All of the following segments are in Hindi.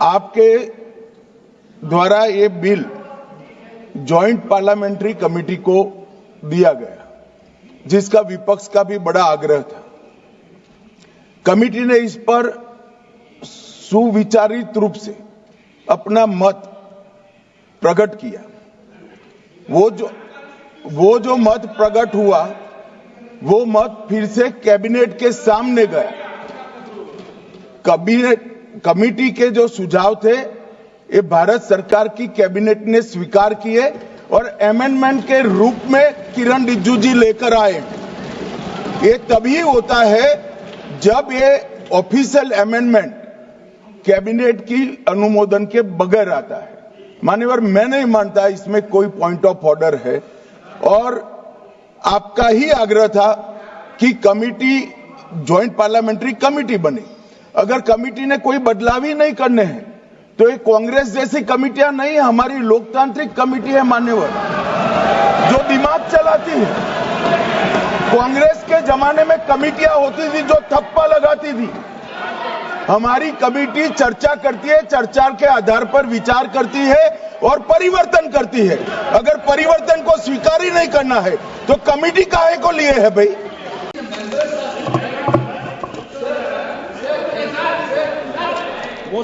आपके द्वारा ये बिल जॉइंट पार्लियामेंट्री कमेटी को दिया गया, जिसका विपक्ष का भी बड़ा आग्रह था। कमेटी ने इस पर सुविचारित रूप से अपना मत प्रकट किया। वो जो मत प्रकट हुआ, वो मत फिर से कैबिनेट के सामने गया। कमेटी के जो सुझाव थे, ये भारत सरकार की कैबिनेट ने स्वीकार किए और अमेंडमेंट के रूप में किरण रिजिजू जी लेकर आए। ये तभी होता है जब ये ऑफिशियल अमेंडमेंट कैबिनेट की अनुमोदन के बगैर आता है। मान्यवर, मैं नहीं मानता इसमें कोई पॉइंट ऑफ ऑर्डर है, और आपका ही आग्रह था कि कमेटी ज्वाइंट पार्लियामेंट्री कमेटी बने। अगर कमेटी ने कोई बदलाव ही नहीं करने हैं तो ये कांग्रेस जैसी कमेटियां नहीं, हमारी लोकतांत्रिक कमेटी है मान्यवर, जो दिमाग चलाती है। कांग्रेस के जमाने में कमेटियां होती थी जो थप्पा लगाती थी। हमारी कमेटी चर्चा करती है, चर्चा के आधार पर विचार करती है और परिवर्तन करती है। अगर परिवर्तन को स्वीकार ही नहीं करना है तो कमेटी काहे को लिए है भाई?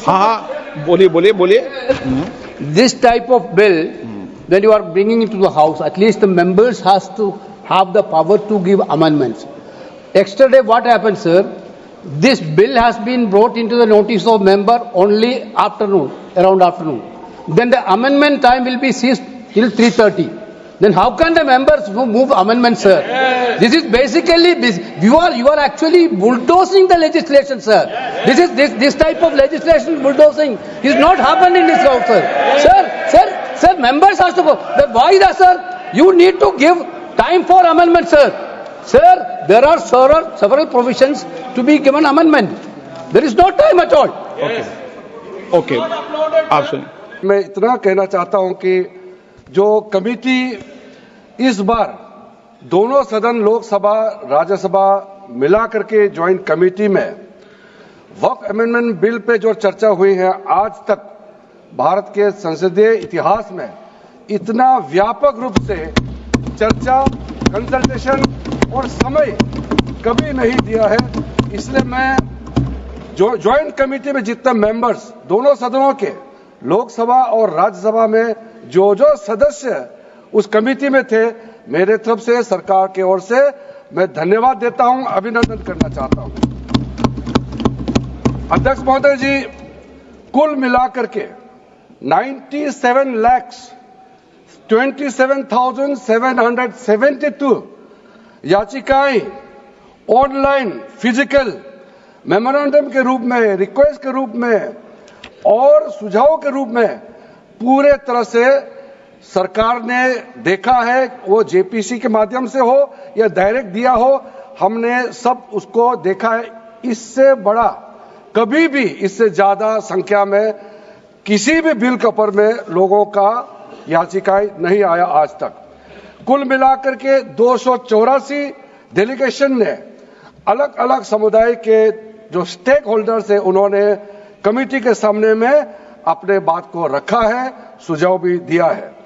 हाँ, बोलिए। This type of bill, when you are bringing it to the house, at least the members has to have the power to give amendments. Yesterday, what happened, sir? This bill has been brought into the notice of member only afternoon, around afternoon. Then the amendment time will be ceased till 3:30. Then how can the members move amendments, sir? This is basically you are actually bulldozing the legislation, sir. This type of legislation bulldozing is not happened in this house, sir. Sir, members have to go. Why that, sir? You need to give time for amendment, sir. Sir, there are several provisions to be given amendment. There is no time at all. Okay. आप सुनिए। मैं इतना कहना चाहता हूं कि जो कमेटी इस बार दोनों सदन लोकसभा राज्यसभा मिला करके ज्वाइंट कमेटी में वक्फ अमेंडमेंट बिल पे जो चर्चा हुई है, आज तक भारत के संसदीय इतिहास में इतना व्यापक रूप से चर्चा, कंसल्टेशन और समय कभी नहीं दिया है। इसलिए मैं जो ज्वाइंट कमेटी में जितने मेंबर्स दोनों सदनों के लोकसभा और राज्यसभा में जो सदस्य उस कमेटी में थे, मेरे तरफ से सरकार की ओर से मैं धन्यवाद देता हूं, अभिनंदन करना चाहता हूं। अध्यक्ष महोदय जी, कुल मिलाकर के 97,27,772 याचिकाएं ऑनलाइन, फिजिकल, मेमोरेंडम के रूप में, रिक्वेस्ट के रूप में और सुझाव के रूप में पूरे तरह से सरकार ने देखा है। वो जेपीसी के माध्यम से हो या डायरेक्ट दिया हो, हमने सब उसको देखा है। इससे बड़ा कभी भी, इससे ज्यादा संख्या में किसी भी बिल के ऊपर में लोगों का याचिकाएं नहीं आया आज तक। कुल मिलाकर के 284 डेलीगेशन ने अलग अलग समुदाय के जो स्टेक होल्डर्स है, उन्होंने कमेटी के सामने में अपने बात को रखा है, सुझाव भी दिया है।